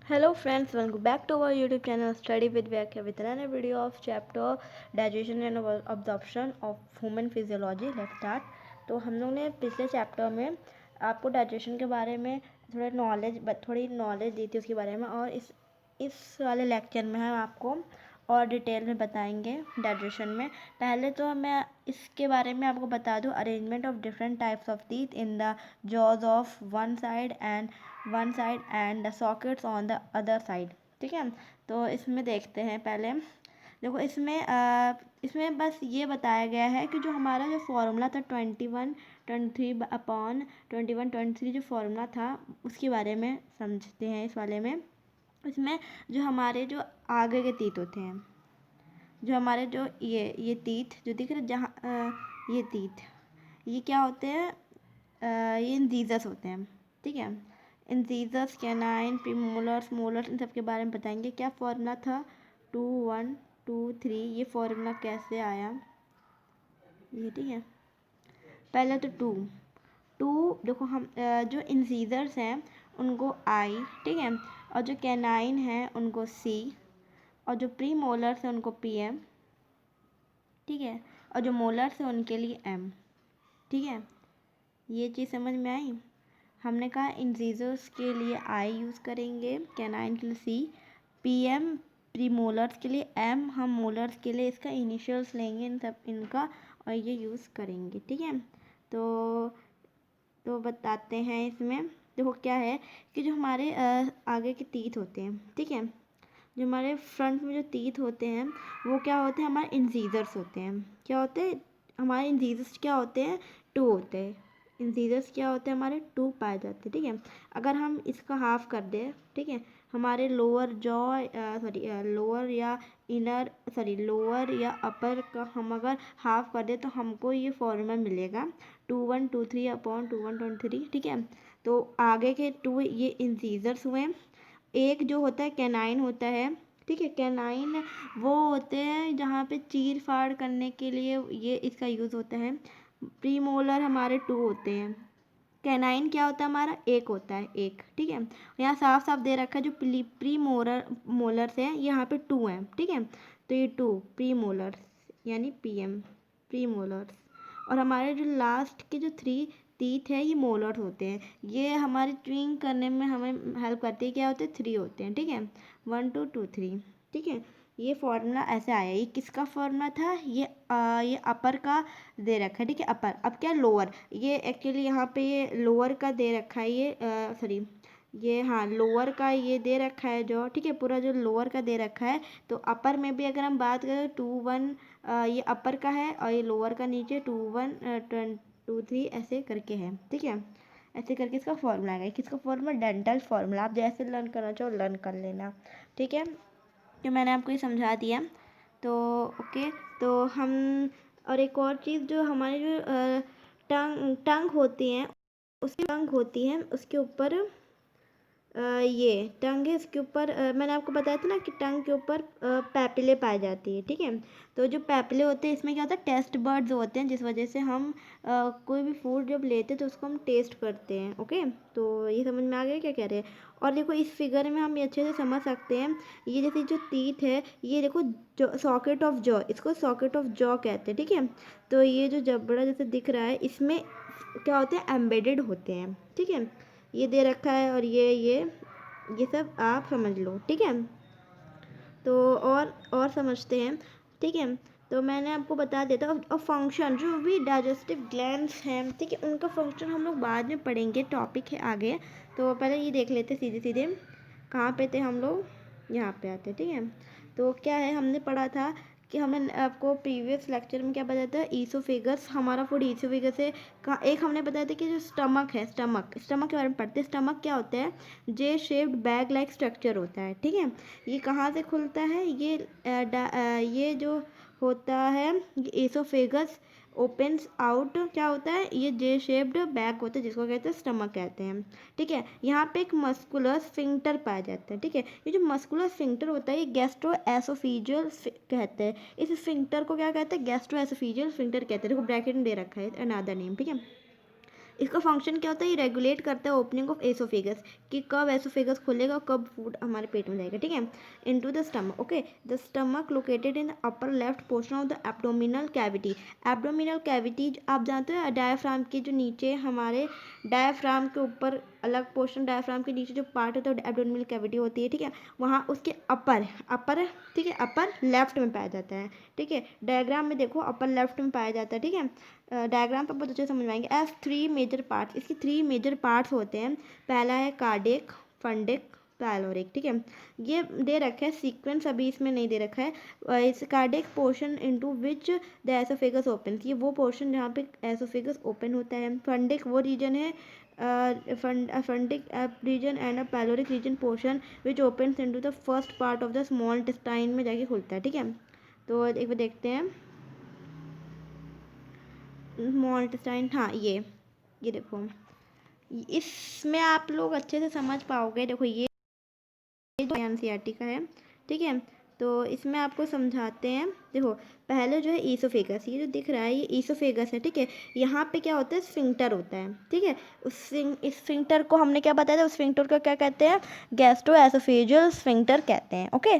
Hello friends, welcome back to our YouTube channel Study with Vyakya with another video of chapter Digestion and Absorption of Human Physiology. Let's start. तो हम लोग ने पिछले chapter में आपको digestion के बारे में थोड़ी नॉलेज दी थी उसके बारे में, और इस वाले लेक्चर में हम आपको और डिटेल में बताएंगे डाइजेशन में। पहले तो मैं इसके बारे में आपको बता दूं, arrangement of different types of teeth in the jaws of one side and the sockets on the other side. ठीक है, तो इसमें देखते हैं। पहले देखो, इसमें बस ये बताया गया है कि जो हमारा जो फॉर्मूला था 21/23 जो फॉर्मूला था उसके बारे में समझते हैं इस वाले में। इसमें जो हमारे जो आगे के तीत होते हैं, जो हमारे जो ये तीत जो दिख रहे जहाँ ये तीत, ये क्या होते हैं, ये इंजीजस होते हैं। ठीक है, इंजीजस, कैनाइन, प्रीमोलर्स, मोलर्स, इन सब के बारे में बताएंगे। क्या फॉर्मूला था 2 1 2 3, ये फॉर्मूला कैसे आया ये। ठीक है, पहले तो टू देखो, हम जो इंजीजर्स हैं उनको आई, ठीक है, और जो कैनाइन है उनको सी, और जो प्री मोलर्स है उनको पी एम, ठीक है, और जो मोलर्स है उनके लिए एम। ठीक है, ये चीज़ समझ में आई। हमने कहा इंजीजर्स के लिए आई यूज़ करेंगे, कैनाइन के लिए सी, पी एम प्री मोलर्स के लिए एम, हम मोलर्स के लिए इसका इनिशियल्स लेंगे इन सब इनका, और ये यूज़ करेंगे। ठीक है, तो बताते हैं। इसमें देखो क्या है कि जो हमारे आगे के टीथ होते हैं, ठीक है, जो हमारे फ्रंट में जो टीथ होते हैं वो क्या होते हैं, हमारे इंजीजर्स होते हैं। क्या होते हैं हमारे इंजीजर्स, क्या होते हैं, 2 होते हैं। इंजीजर्स क्या होते हैं हमारे, 2 पाए जाते हैं। ठीक है, अगर हम इसका हाफ कर दें, ठीक है, हमारे लोअर जॉ लोअर या अपर का हम अगर हाफ कर दें तो हमको ये फॉर्मूला मिलेगा 21/23 ठीक है, तो आगे के 2 ये इंजीजर्स हुए। एक जो होता है कैनाइन होता है, ठीक है, कैनाइन वो होते हैं जहाँ पे चीर फाड़ करने के लिए ये इसका यूज़ होता है। प्रीमोलर हमारे 2 होते हैं, कैनाइन क्या होता है हमारा, 1 होता है, 1। ठीक है, यहाँ साफ साफ दे रखा है जो प्री मोलर्स हैं यहाँ पे 2 हैं। ठीक है, तो ये 2 प्री मोलर्स यानी पी एम प्री मोलर्स, और हमारे जो लास्ट के जो 3 टीथ है ये मोलर्स होते हैं। ये हमारे च्युइंग करने में हमें हेल्प करती है। क्या होते हैं, 3 होते हैं। ठीक है, 1 2 2 3। ठीक है, ये फॉर्मूला ऐसे आया। ये किसका फॉर्मूला था, ये अपर का दे रखा है। ठीक है, अपर। अब क्या लोअर, ये एक्चुअली यहाँ पे ये लोअर का दे रखा है, ये सॉरी ये हाँ लोअर का ये दे रखा है जो, ठीक है, पूरा जो लोअर का दे रखा है। तो अपर में भी अगर हम बात करें 2 1 ये अपर का है, और ये लोअर का नीचे 2 1 2 3 ऐसे करके है। ठीक है, ऐसे करके इसका फॉर्मूला है। किसका फॉर्मूला, डेंटल फॉर्मूला। आप जैसे लर्न करना चाहो लर्न कर लेना। ठीक है, तो मैंने आपको ये समझा दिया। तो ओके, तो हम और एक और चीज़, जो हमारी जो टंग होती हैं, उसके ऊपर ये टंग है, इसके ऊपर मैंने आपको बताया था ना कि टंग के ऊपर पैपिले पाई जाती है। ठीक है, तो जो पैपिले होते हैं इसमें क्या होता है, टेस्ट बर्ड्स होते हैं, जिस वजह से हम कोई भी फूड जब लेते हैं तो उसको हम टेस्ट करते हैं। ओके, तो ये समझ में आ गया क्या कह रहे हैं। और देखो इस फिगर में हम ये अच्छे से समझ सकते हैं। ये जैसे जो टीथ है, ये देखो जो सॉकेट ऑफ जॉ, इसको सॉकेट ऑफ जॉ कहते हैं। ठीक है, तो ये जो जबड़ा जैसे दिख रहा है इसमें क्या होते हैं, एम्बेडेड होते हैं। ठीक है, ये दे रखा है, और ये सब आप समझ लो। ठीक है, तो और समझते हैं। ठीक है, तो मैंने आपको बता देता हूँ। और फंक्शन, जो भी डाइजेस्टिव ग्लैंड्स हैं, ठीक है, उनका फंक्शन हम लोग बाद में पढ़ेंगे, टॉपिक है आगे। तो पहले ये देख लेते सीधे सीधे कहाँ पे थे हम लोग, यहाँ पे आते। ठीक है, तो क्या है, हमने पढ़ा था कि हमने आपको प्रीवियस लेक्चर में क्या बताया था, ईसोफेगस, हमारा फूड ईसोफेगस है। एक हमने बताया था कि जो स्टमक है, स्टमक के बारे में पढ़ते हैं। स्टमक क्या होता है, जे शेप्ड बैग लाइक स्ट्रक्चर होता है। ठीक है, ये कहाँ से खुलता है, ये जो होता है, ये एसोफेगस ओपन्स आउट, क्या होता है, ये जे शेप्ड बैग होता है जिसको कहते हैं स्टमक कहते हैं। ठीक है, यहाँ पे एक मस्कुलर स्फिंक्टर पाया जाता है। ठीक है, ये जो मस्कुलर स्फिंक्टर होता है ये गैस्ट्रो एसोफिजियल कहते हैं। इस स्फिंक्टर को क्या कहते हैं, गैस्ट्रो एसोफिजियल स्फिंक्टर कहते हैं। देखो ब्रैकेट में दे रखा है अनदर नेम। ठीक है, इसका फंक्शन क्या होता है, ये रेगुलेट करता है ओपनिंग ऑफ एसोफेगस, कि कब एसोफेगस खुलेगा, कब फूड हमारे पेट में जाएगा, ठीक है। Into the stomach, okay. The stomach located in the upper left portion of the abdominal cavity. Abdominal cavity आप जानते हो डायफ्राम के जो नीचे, हमारे डायफ्राम के ऊपर अलग पोर्शन, डायफ्राम के नीचे जो पार्ट होता है एब्डोमिनल कैविटी होती है, ठीक है। वहाँ उसके अपर अपर ठीक है, अपर लेफ्ट में पाया जाता है, ठीक है। डायग्राम में देखो अपर लेफ्ट में पाया जाता है, ठीक है। डायग्राम पर बहुत अच्छे से समझ में आएंगे। एज 3 मेजर पार्ट्स, इसके 3 मेजर पार्ट्स होते हैं। पहला है कार्डियक, फंडिक, पायलोरिक, ठीक है। ये दे रखा है सीक्वेंस, अभी इसमें नहीं दे रखा है। इस cardiac portion into which the oesophagus open, ये वो पोर्शन जहाँ पे एसोफेगस ओपन होता है। फंडिक वो रीजन है, fundic region and a pyloric region portion which opens into the first part of the small intestine में जाके खुलता है, ठीक है। तो एक बार देखते हैं स्मॉल इंटेस्टाइन, हाँ ये देखो, इसमें आप लोग अच्छे से समझ पाओगे। देखो ये जो एनसीईआरटी का है, ठीक है। तो इसमें आपको समझाते हैं। देखो पहले जो है ईसोफेगस, ये जो दिख रहा है ये ईसोफेगस है, ठीक है। यहाँ पे क्या होता है, स्फिंक्टर होता है, ठीक है। इस स्फिंक्टर को हमने क्या बताया था, उस स्फिंक्टर को क्या कहते हैं, गैस्ट्रोएसोफेजियल स्फिंक्टर कहते हैं, ओके।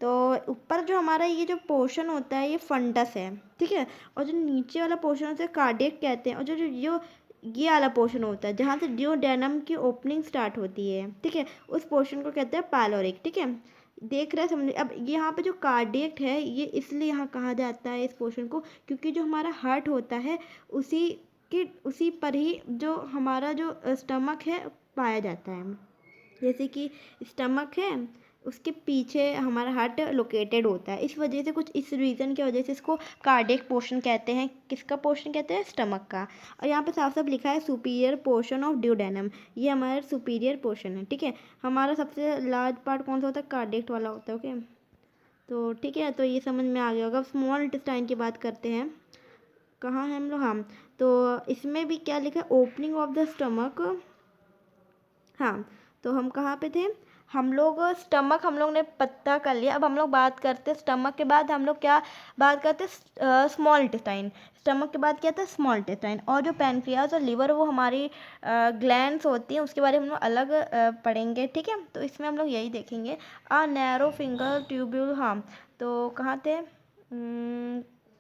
तो ऊपर जो हमारा ये जो पोर्शन होता है ये फंडस है, ठीक है। और जो नीचे वाला पोर्शन होता है कार्डियक कहते हैं। और जो जो ये वाला पोर्शन होता है जहाँ से ड्यूडेनम की ओपनिंग स्टार्ट होती है, ठीक है, उस पोर्शन को कहते हैं पायलोरिक, ठीक है। देख रहे हैं, समझ। अब यहाँ पे जो कार्डियक है ये इसलिए यहाँ कहा जाता है इस पोर्शन को, क्योंकि जो हमारा हार्ट होता है उसी पर ही जो हमारा जो स्टमक है पाया जाता है। जैसे कि स्टमक है, उसके पीछे हमारा हार्ट लोकेटेड होता है। इस वजह से, कुछ इस रीज़न की वजह से इसको कार्डियक पोर्शन कहते हैं। किसका पोर्शन कहते हैं, स्टमक का। और यहाँ पे साफ साफ लिखा है सुपीरियर पोर्शन ऑफ ड्यूडेनम, ये हमारा सुपीरियर पोर्शन है, ठीक है। हमारा सबसे लार्ज पार्ट कौन सा होता है, कार्डियक वाला होता है, ओके। तो ठीक है, तो ये समझ में आ गया होगा। स्मॉल इंटेस्टाइन की बात करते हैं, कहाँ हैं हम लोग, हाँ। तो इसमें भी क्या लिखा है, ओपनिंग ऑफ द स्टमक, हाँ। तो हम कहाँ पे थे, हम लोग स्टमक हम लोग ने पता कर लिया। अब हम लोग बात करते हैं स्टमक के बाद हम लोग क्या बात करते हैं, स्मॉल इंटेस्टाइन। स्टमक के बाद क्या था, स्मॉल इंटेस्टाइन। और जो पैनक्रियाज और लिवर वो हमारी ग्लैंड्स होती हैं, उसके बारे में हम लोग अलग पढ़ेंगे, ठीक है। तो इसमें हम लोग यही देखेंगे। नैरो फिंगर ट्यूब्यूल, हाँ। तो कहाँ थे,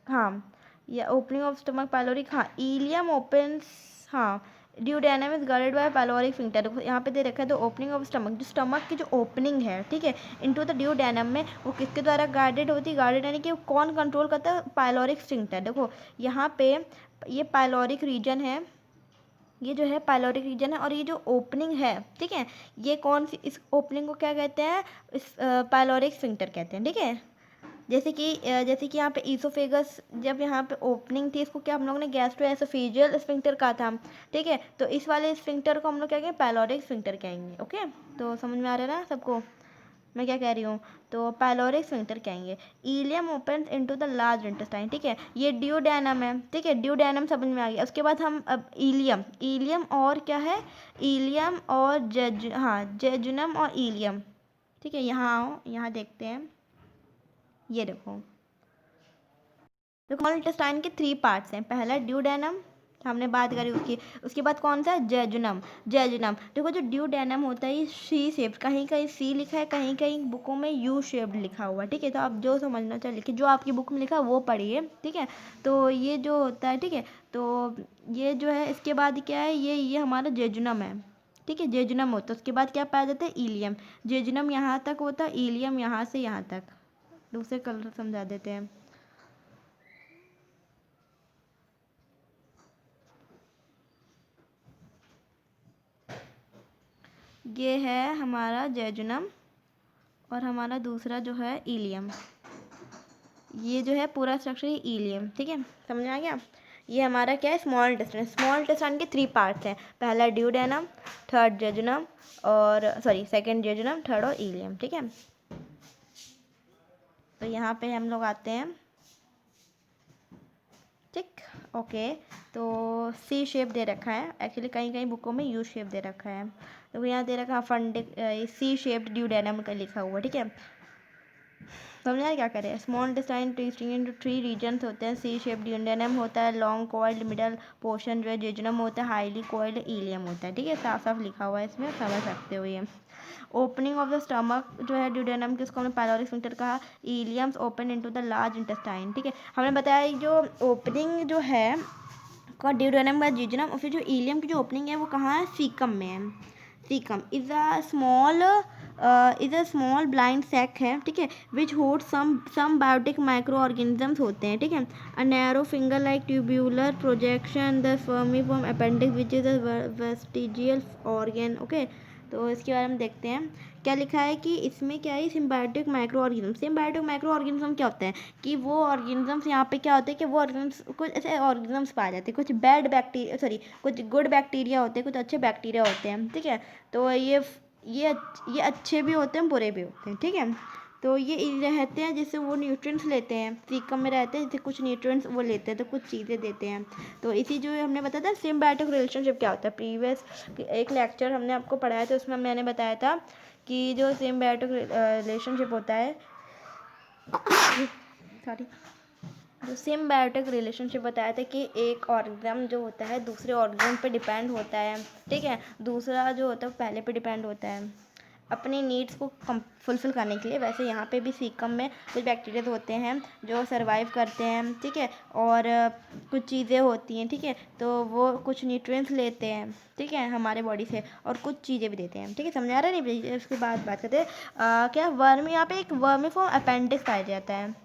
हाँ, या ओपनिंग ऑफ स्टमक पायलोरिक, हाँ। इलियम ओपन्स, हाँ। Duodenum is guarded by pyloric sphincter. देखो यहाँ पे दे रखा है द ओपनिंग ऑफ स्टमक, जो स्टमक की जो ओपनिंग है, ठीक है, इनटू द ड्यूडेनम में, वो किसके द्वारा गार्डेड होती है, गार्डेड यानी कि कौन कंट्रोल करता है, पायलोरिक स्फिंक्टर। देखो यहाँ पे ये पायलोरिक रीजन है, ये जो है पायलोरिक रीजन है। और ये जो ओपनिंग है, ठीक है, ये कौन सी, इस ओपनिंग को क्या कहते हैं, इस पायलोरिक स्फिंक्टर कहते हैं, ठीक है। जैसे कि यहाँ पे ईसोफेगस, जब यहाँ पे ओपनिंग थी, इसको क्या हम लोग ने गैस्ट्रोएसोफेजियल स्फिंक्टर कहा था, ठीक है। तो इस वाले स्फिंक्टर को हम लोग क्या कहेंगे, पायलोरिक स्फिंक्टर कहेंगे, ओके। तो समझ में आ रहा है ना सबको मैं क्या कह रही हूँ। तो पायलोरिक स्फिंक्टर कहेंगे। Ileum opens into the large intestine, ठीक है। ये ड्यूडेनम है, ठीक है, ड्यूडेनम समझ में आ गया। उसके बाद हम अब इलियम और क्या है, इलियम और जेजुनम और इलियम, ठीक है। यहाँ आओ, यहाँ देखते हैं, ये देखो स्मॉल इंटेस्टाइन के 3 पार्ट्स हैं। पहला ड्यूडेनम, हमने बात करी उसकी। उसके बाद कौन सा, जेजुनम। देखो जो ड्यूडेनम होता है ये सी शेप, कहीं कहीं सी लिखा है, कहीं कहीं बुकों में यू शेप्ड लिखा हुआ है, ठीक है। तो आप जो समझना चाहिए लिखिए, जो आपकी बुक में लिखा है वो पढ़िए, ठीक है। तो ये जो होता है, ठीक है, तो ये जो है, इसके बाद क्या है, ये हमारा जेजुनम है, ठीक है। जेजुनम होता है, उसके बाद क्या पाया जाता है, इलियम। जेजुनम यहाँ तक होता है, इलियम यहाँ से यहाँ तक। दूसरे कलर समझा देते हैं। ये है हमारा जेजुनम और हमारा दूसरा जो है इलियम। ये जो है पूरा स्ट्रक्चर ही इलियम, ठीक है, समझ में आ गया। ये हमारा क्या है, स्मॉल इंटेस्टाइन। स्मॉल इंटेस्टाइन के 3 पार्ट्स हैं। पहला ड्यूडेनम, थर्ड जेजुनम, और सेकंड जेजुनम, थर्ड और इलियम, ठीक है। तो यहाँ पे हम लोग आते हैं, ठीक, ओके। तो सी शेप दे रखा है, एक्चुअली कहीं कहीं बुकों में यू शेप दे रखा है। तो यहाँ दे रखा है फंडिक, सी शेप्ड ड्यूडेनम का लिखा हुआ, ठीक है। समझा क्या करें। Small intestine twisting into 3 regions होते हैं। सी शेप ड्यूडेनम होता है, लॉन्ग कॉइल्ड मिडल पोर्शन जो है जेजुनम होता है, हाईली कॉइल्ड इलियम होता है। ठीक है, साफ साफ लिखा हुआ है इसमें, समझ सकते हो ये। ओपनिंग ऑफ द स्टमक जो है ड्यूडेनम की, उसको हमने पायलोरिक स्फिंक्टर कहा। Ileums open into the large intestine. ठीक है, हमने बताया जो ओपनिंग जो है का ड्यूडेनम का जेजुनम, और फिर जो इलियम की जो ओपनिंग है वो कहाँ है, सीकम में है। Caecum is a small blind sac है, ठीक है, which hold some biotic micro organisms होते हैं। ठीक है, a narrow finger like tubular projection the vermiform appendix which is a vestigial organ. Okay, तो इसके बारे में देखते हैं क्या लिखा है कि इसमें क्या है, symbiotic micro organism. Symbiotic micro organism क्या होता है कि वो ऑर्गेनिजम्स यहाँ पे क्या होते हैं कि वो ऑर्गेनिजम्स, कुछ ऐसे ऑर्गेनिजम्स पाए जाते हैं, कुछ बैड बैक्टीरिया, सॉरी कुछ गुड बैक्टीरिया होते हैं, कुछ अच्छे बैक्टीरिया होते हैं। ठीक है, तो ये अच्छे भी होते हैं, बुरे भी होते हैं। ठीक है, तो ये रहते हैं जैसे वो न्यूट्रिएंट्स लेते हैं, सीकम में रहते हैं, जैसे कुछ न्यूट्रिएंट्स वो लेते हैं तो कुछ चीज़ें देते हैं। तो इसी जो हमने बताया था सिम्बायोटिक रिलेशनशिप क्या होता है, प्रीवियस एक लेक्चर हमने आपको पढ़ाया था, उसमें मैंने बताया था कि जो सिम्बायोटिक रिलेशनशिप होता है सॉरी जो सिम्बायोटिक रिलेशनशिप बताया था कि एक ऑर्गेनिज्म जो होता है दूसरे ऑर्गेनिज्म पे डिपेंड होता है। ठीक है, दूसरा जो होता है पहले पे डिपेंड होता है अपनी नीड्स को फुलफ़िल करने के लिए। वैसे यहाँ पे भी सीकम में कुछ बैक्टीरिया होते हैं जो सर्वाइव करते हैं। ठीक है, और कुछ चीज़ें होती हैं। ठीक है, तो वो कुछ न्यूट्रिएंट्स लेते हैं, ठीक है, हमारे बॉडी से, और कुछ चीज़ें भी देते हैं। ठीक है, समझा रहे नहीं। उसके बाद बात करते हैं क्या वर्मी, यहाँ पे एक वर्मीफॉर्म अपेंडिक्स पाया जाता है।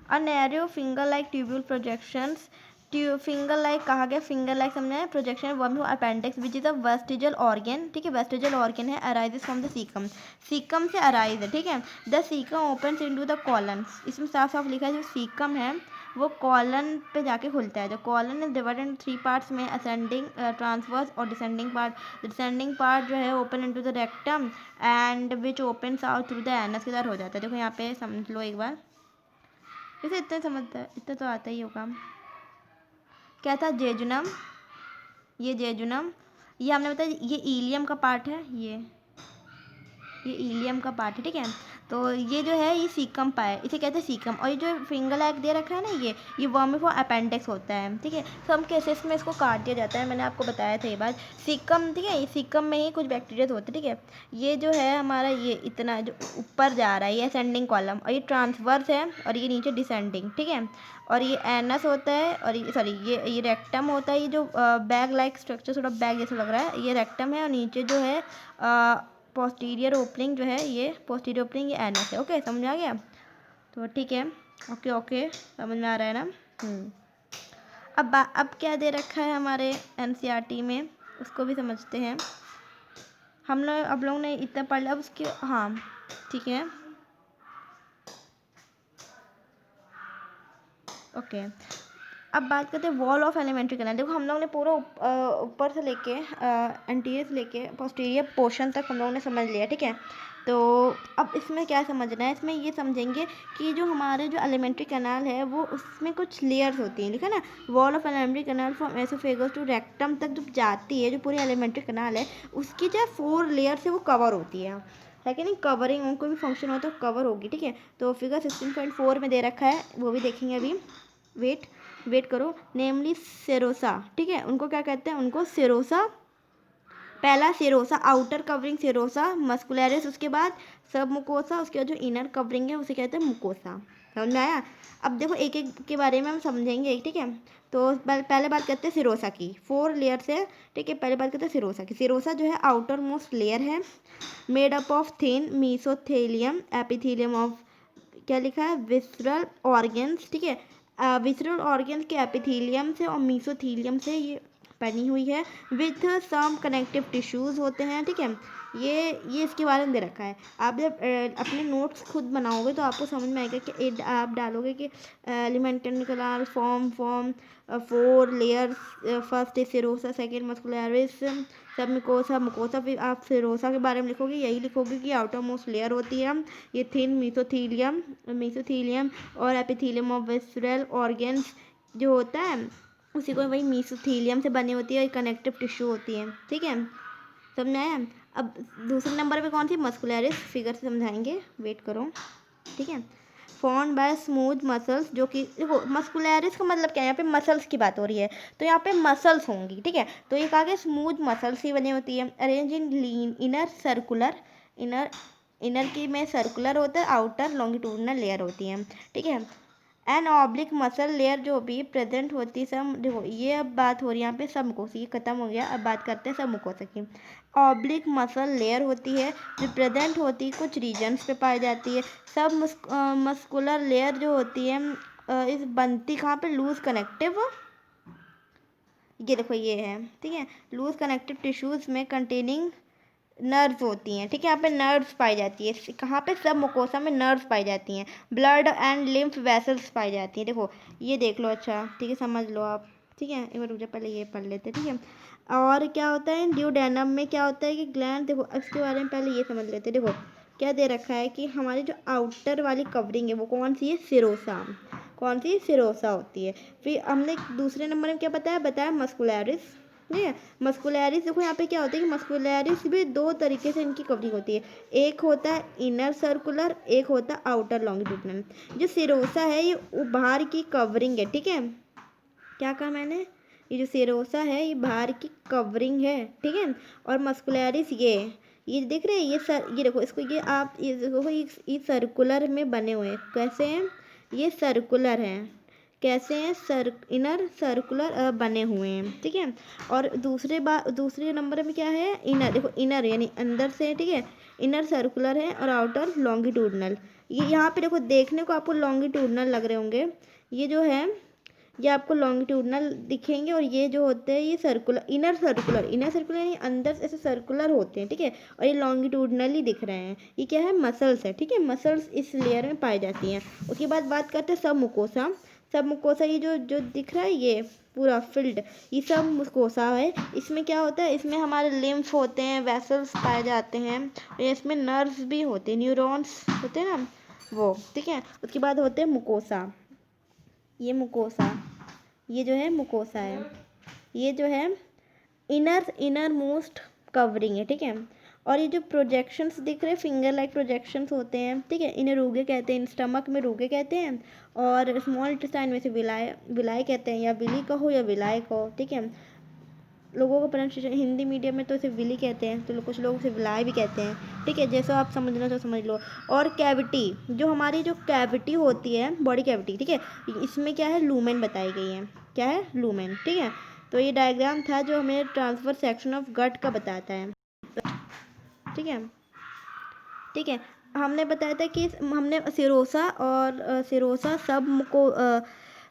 A narrow finger like tubule projections, finger like कहा गया, फिंगर लाइक समझना है, projection worm appendix which is a vestigial organ. ठीक है, वेस्टिजल ऑर्गन है, arises from the caecum, caecum से अराइज है। ठीक है, the caecum opens into the colon, इसमें साफ साफ लिखा है जो सीकम है वो कॉलन पे जाके खुलता है। जो colon is divided in 3 parts में, असेंडिंग, ट्रांसवर्स और डिसेंडिंग पार्ट। डिसेंडिंग पार्ट जो है open into the rectum and which opens out through the anus के तरह हो जाता है। देखो यहाँ पे समझ लो एक बार, इसे इतना समझता है, इतना तो आता ही होगा। क्या था, जेजुनम, ये जेजुनम, ये हमने बताया ये इलियम का पार्ट है, ये इलियम का पार्ट है। ठीक है, तो ये जो है ये सीकम पाए, इसे कहते हैं सीकम। और ये जो फिंगर लाइक दे रखा है ना, ये वर्मीफॉर्म अपेंडिक्स होता है। ठीक है, सब केसेस में इसको काट दिया जाता है, मैंने आपको बताया था ये बात। सीकम, ठीक है, ये सीकम में ही कुछ बैक्टीरिया होते हैं। ठीक है, ये जो है हमारा ये इतना जो ऊपर जा रहा है ये असेंडिंग कॉलम, और ये ट्रांसवर्स है, और ये नीचे डिसेंडिंग। ठीक है, और ये एनस होता है, और ये सॉरी ये रेक्टम होता है। ये जो बैग लाइक स्ट्रक्चर, थोड़ा बैग जैसा लग रहा है, ये रेक्टम है, और नीचे जो है पोस्टीरियर ओपनिंग जो है, ये पोस्टीरियर ओपनिंग, ये एनस है। ओके, समझ आ गया। तो ठीक है, ओके ओके, समझ में आ रहा है ना। अब क्या दे रखा है हमारे एनसीईआरटी में, उसको भी समझते हैं हम लोग। अब लोग ने इतना पढ़ लिया, अब उसके, हाँ ठीक है, ओके। अब बात करते हैं वॉल ऑफ एलिमेंट्री कैनाल। देखो हम लोग ने पूरा ऊपर से लेके एंटीरियर से लेके पोस्टीरियर पोर्शन तक हम लोगों ने समझ लिया। ठीक है, तो अब इसमें क्या समझना है, इसमें ये समझेंगे कि जो हमारे जो एलिमेंट्री कैनाल है वो उसमें कुछ लेयर्स होती हैं। लिखा ना, wall of alimentary canal from oesophagus to rectum तक जो जाती है, जो पूरी एलिमेंट्री कैनाल है उसकी जो 4 लेयर से वो कवर होती है कि नहीं, कवरिंग, उनको भी फंक्शन हो तो कवर होगी। ठीक है, तो फिगर 16.4 में दे रखा है, वो भी देखेंगे अभी। वेट करो, नेमली सेरोसा। ठीक है, उनको क्या कहते हैं, उनको सेरोसा, पहला serosa outer covering serosa muscularis, उसके बाद सब मुकोसा, उसके बाद जो इनर कवरिंग है उसे कहते हैं मुकोसा। समझ में आया। अब देखो एक एक के बारे में हम समझेंगे। ठीक है, तो पहले बात करते हैं सिरोसा की, 4 लेयर से। ठीक है, पहले बात करते हैं सिरोसा की। सिरोसा जो है आउटर मोस्ट लेयर है, made up of thin mesothelium epithelium of, क्या लिखा है, विसरल ऑर्गन्स। ठीक है, विसरल ऑर्गन्स के एपिथेलियम से और मीसोथेलियम से ये बनी हुई है, विथ सम कनेक्टिव टिश्यूज़ होते हैं। ठीक है, ये इसके बारे में दे रखा है। आप जब अपने नोट्स खुद बनाओगे तो आपको समझ में आएगा कि आप डालोगे कि alimentary canal form 4 layers, first serosa, second muscularis, सब मुकोसा, मुकोसा, फिर आप सिरोसा के बारे में लिखोगे, यही लिखोगे कि आउटर मोस्ट लेयर होती है ये थिन मीसोथीलियम और एपिथेलियम ऑफ विसरल ऑर्गन्स जो होता है उसी को वही मीसोथीलियम से बनी होती है, कनेक्टिव टिश्यू होती है। ठीक है, समझ में आया। अब दूसरे नंबर पे कौन सी, मस्कुलरिस, फिगर से समझाएंगे, वेट करो, ठीक है। फॉर्म्ड बाय स्मूथ मसल्स, जो कि देखो मस्कुलरिस का मतलब क्या है, यहाँ पे मसल्स की बात हो रही है, तो यहाँ पे मसल्स होंगी, ठीक है। तो ये कहा गया स्मूथ मसल्स ही बनी होती है, arrange in lean inner circular, inner inner की में सर्कुलर होता है, आउटर लॉन्गिट्यूडनल लेयर होती है, ठीक है। एन ऑब्लिक मसल लेयर जो भी प्रेजेंट होती है, सब देखो ये अब बात हो रही है यहाँ पे सब मुकोसा, ये खत्म हो गया, अब बात करते हैं सब मुकोसा की। ऑब्लिक मसल लेयर होती है जो प्रेजेंट होती है कुछ रीजन्स पे पाई जाती है। सब मस्कुलर लेयर जो होती है इस बनती कहाँ पे, लूज कनेक्टिव, ये देखो ये है, ठीक है, लूज कनेक्टिव टिश्यूज में कंटेनिंग नर्व्स होती हैं, ठीक है। यहाँ पे नर्व्स पाई जाती है, कहाँ पे, सब मुकोसा में नर्व्स पाई जाती हैं, ब्लड एंड लिम्फ वेसल्स पाई जाती हैं, देखो ये देख लो, अच्छा ठीक है, समझ लो आप, ठीक है। एक बार रुक जाओ, पहले ये पढ़ लेते हैं, ठीक है। और क्या होता है ड्यूडेनम में, क्या होता है कि ग्लैंड, देखो इसके बारे में पहले ये समझ लेते हैं। देखो क्या दे रखा है कि हमारी जो आउटर वाली कवरिंग है वो कौन सी है, सिरोसा, कौन सी, सिरोसा होती है। फिर हमने दूसरे नंबर में क्या बताया मस्कुलरिस, ठीक है। मस्कुलरिस देखो यहाँ पे क्या होता है कि मस्कुलरिस भी दो तरीके से इनकी कवरिंग होती है, एक होता है इनर सर्कुलर, एक होता है आउटर लॉन्गिट्यूडनल। जो सिरोसा है ये बाहर की कवरिंग है, ठीक है, क्या कहा मैंने, ये जो सिरोसा है ये बाहर की कवरिंग है, ठीक है। और मस्कुलरिस ये दिख रहे हैं, ये देखो इसको, ये आप ये देखो, ये सर्कुलर में बने हुए हैं, कैसे हैं, ये सर्कुलर हैं, कैसे हैं, इनर सर्कुलर बने हुए हैं, ठीक है। और दूसरे नंबर में क्या है, इनर, देखो इनर यानी अंदर से, ठीक है, इनर सर्कुलर है, और आउटर लॉन्गिट्यूडनल। ये यहाँ पे देखो देखने को आपको लॉन्गिट्यूडनल लग रहे होंगे, ये जो है ये आपको लॉन्गिट्यूडनल दिखेंगे, और ये जो होते हैं ये सर्कुलर, इनर सर्कुलर यानी अंदर से ऐसे सर्कुलर होते हैं, ठीक है। और ये लॉन्गिट्यूडनल ही दिख रहे हैं, ये क्या है, मसल्स है, ठीक है, मसल्स इस लेयर में पाई जाती हैं। उसके बाद बात करते हैं सब मुकोसा। सब मुकोसा ये जो दिख रहा है ये पूरा फील्ड, ये सब मुकोसा है। इसमें क्या होता है, इसमें हमारे लिम्फ होते हैं, वेसल्स पाए जाते हैं, और इसमें नर्व्स भी होते हैं, न्यूरॉन्स होते हैं ना वो, ठीक है। उसके बाद होते हैं मुकोसा, ये मुकोसा, ये जो है मुकोसा है, ये जो है इनर मोस्ट कवरिंग है, ठीक है। और ये जो प्रोजेक्शंस दिख रहे हैं, फिंगर लाइक प्रोजेक्शंस होते हैं, ठीक है, इन्हें रूगे कहते हैं, स्टमक में रूगे कहते हैं, और स्मॉल इंटेस्टाइन में से विलाई कहते हैं, या विली कहो या विलाई कहो, ठीक है। लोगों को प्रोनाउंसिएशन हिंदी मीडियम में तो इसे विली कहते हैं, तो कुछ लोग इसे विलाई भी कहते हैं, ठीक है, जैसा आप समझना तो समझ लो। और कैविटी, जो हमारी जो कैविटी होती है, बॉडी कैविटी, ठीक है, इसमें क्या है, लूमेन बताई गई है, क्या है, लूमेन, ठीक है। तो ये डायग्राम था जो हमें ट्रांसफर सेक्शन ऑफ गट का बताता है, ठीक है, ठीक है। हमने बताया था कि हमने सिरोसा और सिरोसा सब को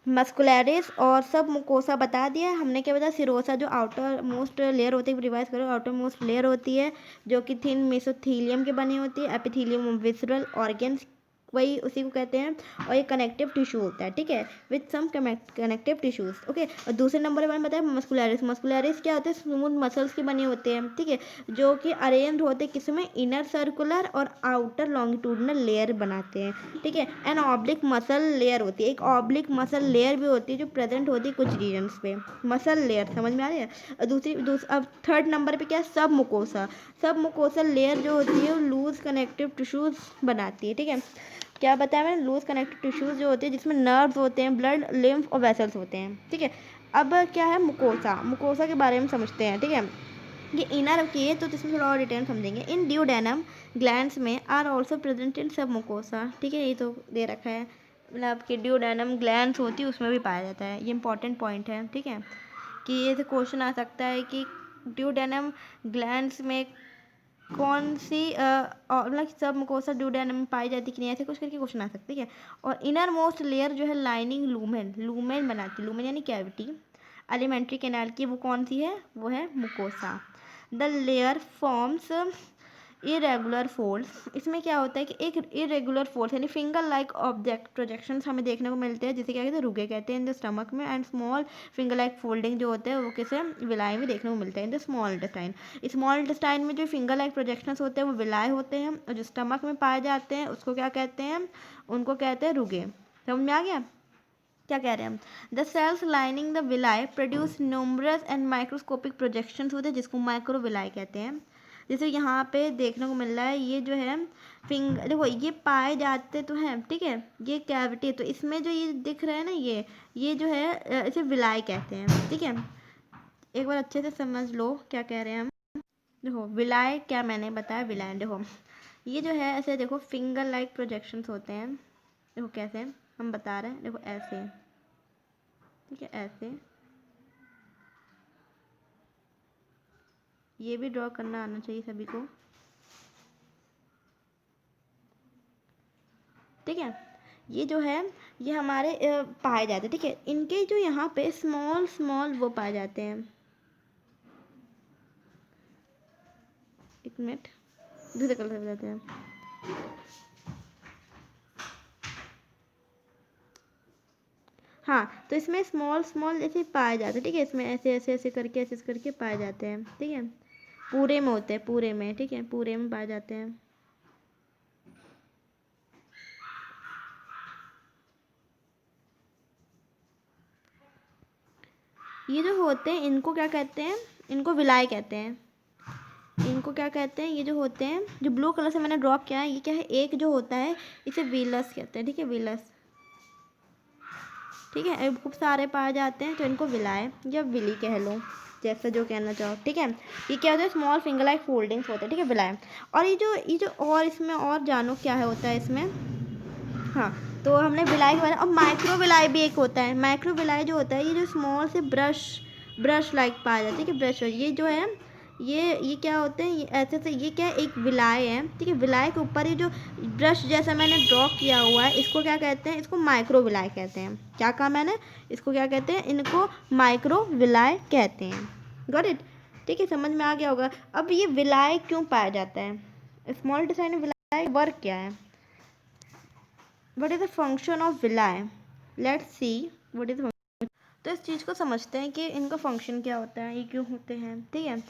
मस्कुलरिस और सब मुकोसा बता दिया। हमने क्या बताया, सिरोसा जो आउटर मोस्ट लेयर होती है, रिवाइज करो, आउटर मोस्ट लेयर होती है जो कि थिन मेसोथीलियम की बनी होती है, एपिथीलियम विसरल ऑर्गन्स, वही उसी को कहते हैं, और ये कनेक्टिव टिश्यू होता है, ठीक है, with some connective tissues, okay. और दूसरे नंबर पर मैंने बताया मस्कुलरिस क्या होते हैं, स्मूथ मसल्स की बने होते हैं, ठीक है, जो कि अरेंज होते हैं किसमें, इनर सर्कुलर और आउटर लॉन्गिट्यूडनल लेयर बनाते हैं, ठीक है। एंड ऑब्लिक मसल लेयर होती है, एक ऑब्लिक मसल लेयर भी होती है जो प्रेजेंट होती है कुछ रीजन्स पे, मसल लेयर, समझ में आ रही है। और अब थर्ड नंबर पे क्या है, सब मुकोसा लेयर जो होती है वो लूज कनेक्टिव टिश्यूज बनाती है, ठीक है। क्या बताया मैंने, लूज कनेक्टिव टिश्यूज जो होते हैं जिसमें नर्व्स होते हैं, ब्लड लिम्फ और वेसल्स होते हैं, ठीक है। अब क्या है मुकोसा के बारे में समझते हैं, ठीक है। ये इनर किए तो इसमें थोड़ा और डिटेल समझेंगे। इन ड्यूडेनम ग्लैंड्स में आर ऑल्सो प्रेजेंट इन सब मुकोसा, ठीक है, ये तो दे रखा है, मतलब आपकी ड्यूडेनम ग्लैंड्स होती है उसमें भी पाया जाता है, ये इंपॉर्टेंट पॉइंट है, ठीक है, कि ये तो क्वेश्चन आ सकता है कि ड्यूडेनम ग्लैंड्स में कौन सी मतलब सब मुकोसा ड्यूडेनम में पाई जाती कि नहीं, ऐसे कुछ करके क्वेश्चन आ सकती है। और इनर मोस्ट लेयर जो है लाइनिंग लूमेन बनाती है, लूमेन यानी कैविटी एलिमेंट्री कैनाल की, वो कौन सी है, वो है mucosa. The layer forms irregular folds, इसमें क्या होता है कि एक इरेगुलर फोल्ड्स यानी फिंगर लाइक ऑब्जेक्ट प्रोजेक्शंस हमें देखने को मिलते हैं, जिसे क्या कहते हैं, रुगे कहते हैं इन द स्टमक में, and small finger like folding जो होते हैं वो किसे, विलाई में देखने को मिलते हैं इन द स्मॉल इंटेस्टाइन में जो फिंगर लाइक प्रोजेक्शंस होते हैं वो विलाई होते हैं, और जो स्टमक में पाए जाते हैं उसको क्या कहते हैं, उनको कहते हैं रुगे। समझ में आ गया क्या कह रहे हैं हम। The cells lining the villi produce numerous and microscopic projections होते हैं जिसको माइक्रोविलाई कहते हैं, जैसे यहाँ पे देखने को मिल रहा है, ये जो है फिंगर, देखो ये पाए जाते तो हैं, ठीक है, ये कैविटी, तो इसमें जो ये दिख रहा है ना, ये जो है इसे विलाई कहते हैं, ठीक है। एक बार अच्छे से समझ लो क्या कह रहे हैं हम। देखो विलाई क्या मैंने बताया, विलाई, देखो ये जो है ऐसे, देखो फिंगर लाइक प्रोजेक्शंस होते हैं। देखो कैसे हम बता रहे हैं, देखो ऐसे, ठीक है, ऐसे। ये भी ड्रॉ करना आना चाहिए सभी को, ठीक है। ये जो है ये हमारे पाए जाते हैं, ठीक है। इनके जो यहाँ पे स्मॉल स्मॉल वो पाए जाते हैं। एक मिनट, दूसरे कलर से बताते हैं। हाँ, तो इसमें स्मॉल स्मॉल ऐसे पाए जाते हैं, ठीक है। इसमें ऐसे ऐसे ऐसे करके, ऐसे ऐसे करके पाए जाते हैं, ठीक है। पूरे में होते हैं, पूरे में, ठीक है, पूरे में पाए जाते हैं। ये जो होते हैं इनको क्या कहते हैं, इनको विलाई कहते हैं। इनको क्या कहते हैं, ये जो होते हैं, जो ब्लू कलर से मैंने ड्रॉ किया है, ये क्या है, एक जो होता है इसे व्हीलस कहते हैं, ठीक है, व्हीलस, ठीक है। खूब सारे पाए जाते हैं तो इनको विलाए या विली कह लो, जैसा जो कहना चाहो, ठीक है। ये क्या होता है, स्मॉल फिंगर लाइक फोल्डिंग्स होते हैं, ठीक है, विलाए। और ये जो और इसमें और जानो क्या है होता है इसमें। हाँ, तो हमने विलाई के बारे में, और माइक्रो विलाई भी एक होता है। माइक्रो विलाई जो होता है, ये जो स्मॉल से ब्रश लाइक पाया जाता है, ठीक है, ब्रश, ये जो है ये क्या होते हैं, ये ऐसे से, ये क्या है, एक विलाई है, ठीक है। विलाई के ऊपर ये जो ब्रश जैसा मैंने ड्रॉ किया हुआ है, इसको क्या कहते हैं, इसको माइक्रो विलाई कहते हैं। क्या कहा मैंने, इसको क्या कहते हैं, इनको माइक्रो विलाई कहते हैं। गॉट इट, ठीक है, समझ में आ गया होगा। अब ये विलाई क्यों पाया जाता है, स्मॉल डिजाइन विलाई वर्क क्या है, what is the function of villi, let's see what is. तो इस चीज़ को समझते हैं कि इनका फंक्शन क्या होता है, ये क्यों होते हैं, ठीक है।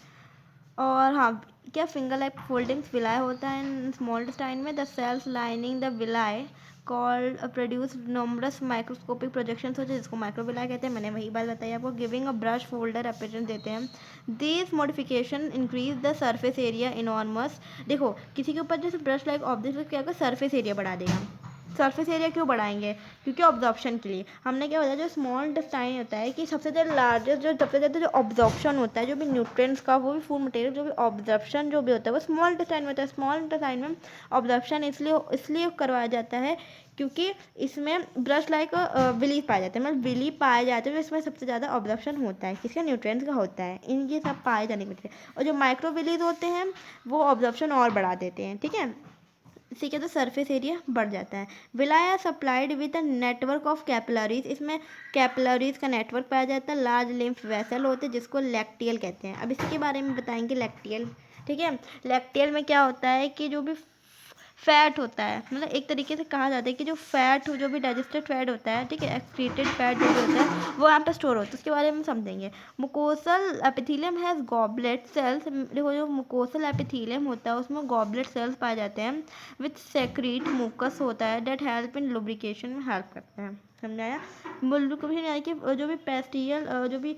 और हाँ, क्या फिंगर लाइक फोल्डिंग्स विलाई होता है इन स्मॉल इंटेस्टाइन में। The cells lining the villi called produce numbers microscopic projections होते हैं, जिसको माइक्रोविलाई कहते हैं। मैंने वही बात बताई आपको। Giving a brush folder appearance देते हैं। This modification increase the surface area enormous. देखो किसी के ऊपर जैसे ब्रश लाइक ऑब्जेक्ट क्या होगा, सरफेस एरिया बढ़ा देगा। सरफेस एरिया क्यों बढ़ाएंगे, क्योंकि ऑब्जॉर्प्शन के लिए। हमने क्या बताया, जो स्मॉल इंटेस्टाइन होता है कि सबसे ज़्यादा लार्जेस्ट, जो सबसे ज़्यादा जो ऑब्जॉर्प्शन होता है, जो भी न्यूट्रिएंट्स का, वो भी फूड मटेरियल, जो भी ऑब्जॉर्प्शन जो भी होता है, वो स्मॉल इंटेस्टाइन में होता है। स्मॉल इंटेस्टाइन में ऑब्जॉर्प्शन इसलिए करवाया जाता है क्योंकि इसमें ब्रश लाइक विली पाए जाते हैं, मतलब विली पाए जाते हैं, तो इसमें सबसे ज़्यादा ऑब्जॉर्प्शन होता है, किसका, न्यूट्रिएंट्स का होता है, इन ये सब पाए जाने के वजह से। और जो माइक्रो विलीज होते हैं वो ऑब्जॉर्प्शन और बढ़ा देते हैं, ठीक है। इसी के तो सरफेस एरिया बढ़ जाता है। Villi are supplied with a network of capillaries, इसमें कैपिलरीज का नेटवर्क पाया जाता है। लार्ज लिम्फ वेसल होते हैं जिसको लैक्टियल कहते हैं। अब इसके बारे में बताएंगे, लैक्टियल, ठीक है। लैक्टियल में क्या होता है कि जो भी फैट होता है, मतलब एक तरीके से कहा जाता है कि जो फैट, जो भी डाइजेस्टेड फैट होता है, ठीक है, एक्सक्रीटेड फैट जो भी होता है, वो यहाँ पर स्टोर होता है। उसके बारे में समझेंगे। मुकोसल एपिथेलियम हैज़ गॉबलेट सेल्स। देखो जो मुकोसल एपिथेलियम होता है उसमें गॉबलेट सेल्स पाए जाते हैं। विथ सेक्रीट मुकस होता है, डेट हेल्प इन लुब्रिकेशन में हेल्प करता है। समझाया। लुब्रिकेशन यानी कि जो भी पेस्टियल, जो भी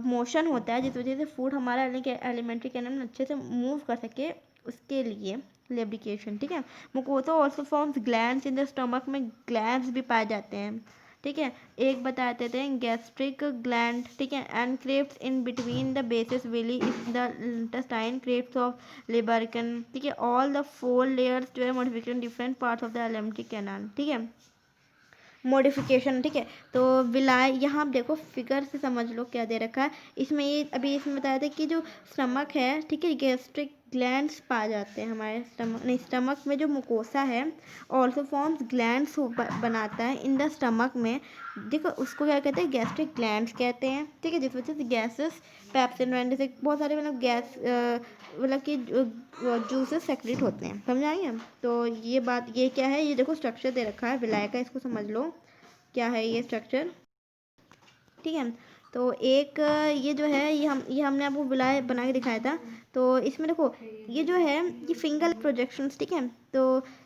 मोशन होता है, जिस वजह से फूड हमारा एलिमेंट्री कैनल में अच्छे से मूव कर सके, उसके लिए लेब्रिकेशन, ठीक है। Mucosa also forms glands in the stomach, में ग्लैंड्स भी पाए जाते हैं, ठीक है। एक बता देते हैं, गैस्ट्रिक ग्लैंड, ठीक है। And crypts in between the bases villi is the intestine, crypts of Lieberkuhn, ठीक है। ऑल द 4 लेयर्स जो है modification different parts of the alimentary canal, ठीक है, मॉडिफिकेशन, ठीक है। तो विलाई, यहाँ आप देखो फिगर से समझ लो क्या दे रखा है इसमें। ये अभी इसमें बताया था कि जो स्टमक है, ठीक है, गैस्ट्रिक ग्लैंड्स पाए जाते हैं हमारे स्टमक, नहीं, स्टमक में जो मुकोसा है ऑल्सो फॉर्म्स ग्लैंड्स बनाता है इन द स्टमक में। देखो उसको क्या कहते हैं, गैस्ट्रिक ग्लैंड्स कहते हैं, ठीक है, जिस वजह से गैसेस, पैप्सिन वैंड से बहुत सारे मतलब गैस, मतलब कि जूसेस सेक्रेट होते हैं। समझ आएंगे। तो ये बात, ये क्या है, ये देखो स्ट्रक्चर दे रखा है विलाय का, इसको समझ लो क्या है ये स्ट्रक्चर, ठीक है। तो एक ये जो है, ये हमने आपको विलाय बना के दिखाया था। तो इसमें देखो ये जो है, ये फिंगर प्रोजेक्शंस, ठीक है। तो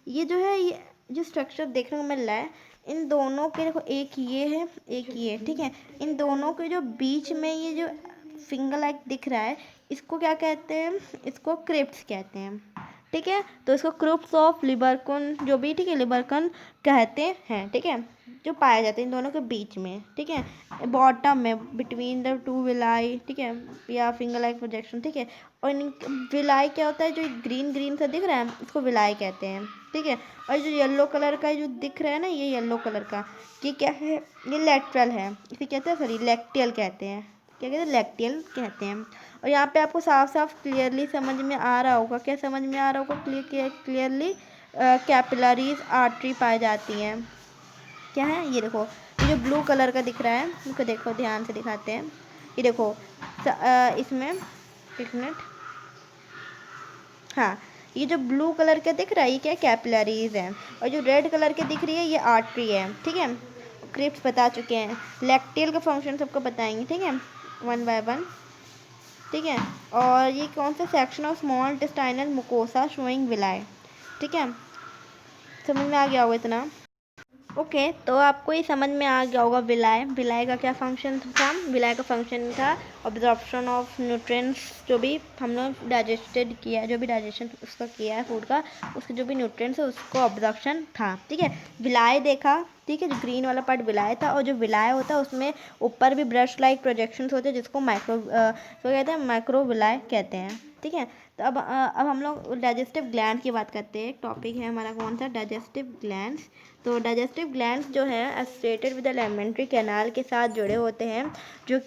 ये जो है, ये जो स्ट्रक्चर देखने को मिल रहा है, इन दोनों के देखो, एक ये है, एक ये, ठीक है। इन दोनों के जो बीच में ये जो फिंगर लाइक दिख रहा है, इसको क्या कहते हैं, इसको क्रिप्ट्स कहते हैं, ठीक है। तो इसको क्रिप्ट्स ऑफ लिबरकन जो भी, ठीक है, लिबरकन कहते हैं, ठीक है, जो पाए जाते हैं इन दोनों के बीच में, ठीक है, बॉटम में बिटवीन द टू विलाई, ठीक है, या फिंगर लाइक प्रोजेक्शन, ठीक है। और इन विलाई क्या होता है, जो ग्रीन ग्रीन सा दिख रहा है इसको विलाई कहते हैं, ठीक है। और जो येलो कलर का जो दिख रहा है ना, ये येलो कलर का, ये क्या है, ये लेटरल है, इसे कहते हैं, सॉरी, लेक्टियल कहते हैं, क्या कहते हैं, लेक्टियल कहते हैं। और यहाँ पे आपको साफ साफ क्लियरली समझ में आ रहा होगा, क्या समझ में आ रहा होगा, क्लियरली कैपिलरीज आर्टरी पाई जाती हैं। क्या है, ये देखो, ये जो ब्लू कलर का दिख रहा है, इसको देखो, ध्यान से दिखाते हैं, ये देखो, इसमें एक मिनट, हाँ, ये जो ब्लू कलर का दिख रहा है ये क्या, कैपिलरीज है। और जो रेड कलर की दिख रही है ये आर्टरी है, ठीक है। क्रिप्स बता चुके हैं, लैक्टियल का फंक्शन सबको बताएंगे, ठीक है, वन बाय वन, ठीक है। और ये कौन सा section of small intestinal mucosa showing villi, ठीक है, समझ में आ गया होगा इतना। ओके, तो आपको ये समझ में आ गया होगा विलाई, विलाई का क्या फंक्शन था, विलाई का फंक्शन था ऑब्जॉर्प्शन ऑफ न्यूट्रिएंट्स, जो भी हम लोग डाइजेस्टेड किया, जो भी डाइजेशन उसका किया है फूड का, उसके जो भी न्यूट्रिएंट्स है उसको ऑब्जॉर्प्शन था, ठीक है। विलाई देखा, ठीक है, जो ग्रीन वाला पार्ट विलाई था, और जो विलाई होता है उसमें ऊपर भी ब्रश लाइक प्रोजेक्शंस होते हैं जिसको माइक्रो कहते हैं, माइक्रो विलाई कहते हैं, ठीक है। तो अब हम लोग डाइजेस्टिव ग्लैंड की बात करते हैं। एक टॉपिक है हमारा कौन सा, डाइजेस्टिव ग्लैंड्स। तो डाइजेस्टिव ग्लैंड्स जो है एसोसिएटेड विद एलिमेंट्री कैनाल के साथ जुड़े होते हैं, जो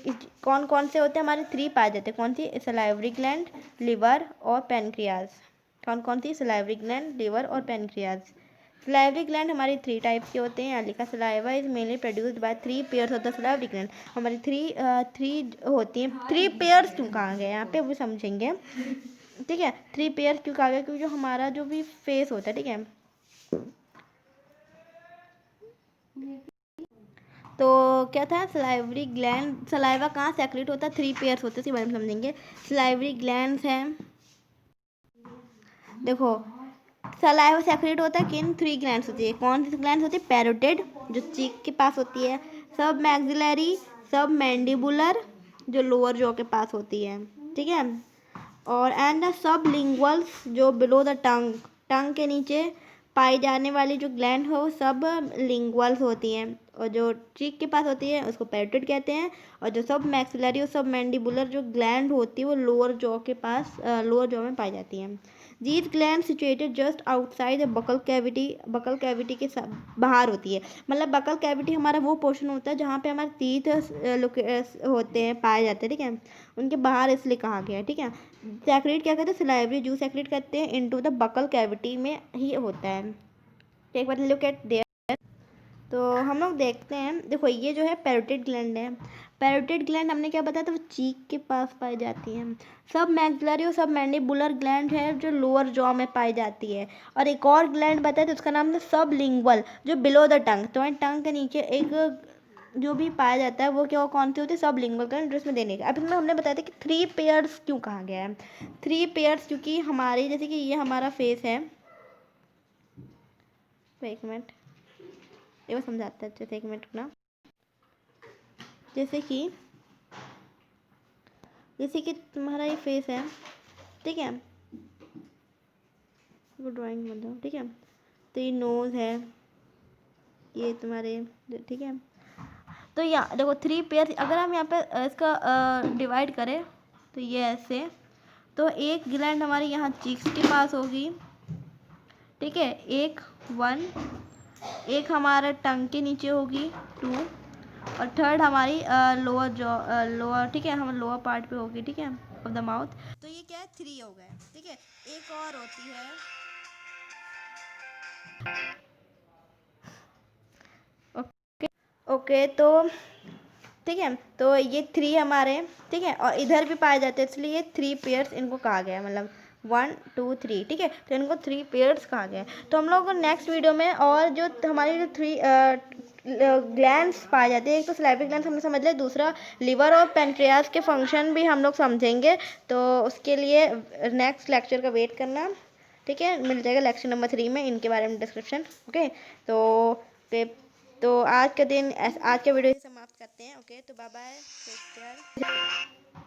कौन कौन से होते हैं, हमारे 3 पाए जाते हैं, कौन सी, सलाइवरी ग्लैंड, लिवर और पेनक्रियाज। कौन कौन सी, सलाइवरी ग्लैंड, लिवर और पेनक्रियाज। सलाइवरी ग्लैंड हमारी 3 टाइप्स के होते हैं। लिखा, saliva is mainly produced by 3 pairs of the salivary gland. हमारी 3 होती हैं, 3 पेयर्स क्यों कहा गया यहाँ पे वो समझेंगे, ठीक है। 3 पेयर्स क्यों कहा गया, क्योंकि जो हमारा जो भी फेस होता है, ठीक है, तो क्या था, सलाइवरी ग्लैंड, सलाइवा कहाँ सेक्रेट होता है, 3 पेयर्स होते हैं, इसके बारे में समझेंगे। सलाइवरी ग्लैंड्स हैं, देखो, सलाइवा सेक्रेट होता है किन 3 ग्लैंड्स होती है, कौन सी ग्लैंड्स होती है, पैरोटिड जो चीक के पास होती है, सब मैक्सिलरी, सब मैंडिबुलर जो लोअर जॉ के पास होती है, ठीक है, और एंड सब लिंगुअल्स जो बिलो द टंग, टंग के नीचे पाई जाने वाली जो ग्लैंड हो सब लिंगुअल्स होती हैं, और जो चीक के पास होती है उसको पैरोटिड कहते हैं, और जो सब मैक्सिलरी और सब मैंडिबुलर जो ग्लैंड होती है वो लोअर जॉ के पास, लोअर जॉ में पाई जाती हैं। These gland situated just outside the buccal cavity, buccal cavity के बाहर होती है, मतलब बकल कैविटी हमारा वो पोर्शन होता है जहाँ पे हमारे टीथ होते हैं, पाए जाते हैं, ठीक है, उनके बाहर इसलिए कहा गया है, ठीक है। सेक्रेट क्या कहते हैं, सलाइवरी जूस सेक्रेट करते हैं इनटू द बकल कैविटी में ही होता है। तो एक बार लुक एट देयर, तो हम लोग देखते हैं, देखो ये जो है पैरोटिड ग्लैंड है, पैरोटिड ग्लैंड हमने क्या बताया था, वो चीक के पास पाई जाती है। सब मैक्सिलरी और सब मैंडिबुलर ग्लैंड है जो लोअर जॉ में पाई जाती है। और एक और ग्लैंड बताया था उसका नाम था सब लिंगुअल जो बिलो द टंग, तो टंग के नीचे एक जो भी पाया जाता है वो क्या, वो कौन सी होती है, सब लिंगुअल ग्लैंड, जिसमें देने का। अब इसमें हमने बताया था कि 3 पेयर्स क्यों कहा गया है, 3 पेयर्स क्योंकि हमारे जैसे कि ये हमारा फेस है, एक मिनट ये वो समझाता है अच्छे से, एक मिनट ना, जैसे कि तुम्हारा ये फेस है, ठीक है, वो ड्राइंग मतलब, ठीक है, तो ये नोज़ है, ये तुम्हारे, ठीक है। तो यहाँ देखो 3 पेयर, अगर हम यहाँ पे इसका डिवाइड करें तो ये ऐसे, तो एक ग्लैंड हमारी यहाँ चीक्स के पास होगी, ठीक है, एक 1, एक हमारा टंग के नीचे होगी 2, और थर्ड हमारी लोअर जॉ, लोअर, ठीक है, हम लोअर पार्ट पे होगी, ठीक है, ऑफ द माउथ। तो ये क्या है, 3 हो गए, ठीक है। एक और होती है, ओके ओके, तो ठीक है, तो ये 3 हमारे, ठीक है, और इधर भी पाए जाते हैं, इसलिए 3 पेयर्स इनको कहा गया है, मतलब 1 2 3, ठीक है, तो इनको 3 पेयर्स कहा गया है। तो हम लोग नेक्स्ट वीडियो में और जो हमारी जो 3 ग्लैंड्स पाए जाते हैं, एक तो सलाइवरी ग्लैंड्स हमने समझ लिया, दूसरा लिवर और पेनक्रियाज के फंक्शन भी हम लोग समझेंगे, तो उसके लिए नेक्स्ट लेक्चर का वेट करना, ठीक है, मिल जाएगा लेक्चर नंबर 3 में इनके बारे में डिस्क्रिप्शन, ओके। तो आज का दिन, आज का वीडियो समाप्त करते हैं, ओके, तो बाय बाय, टेक केयर।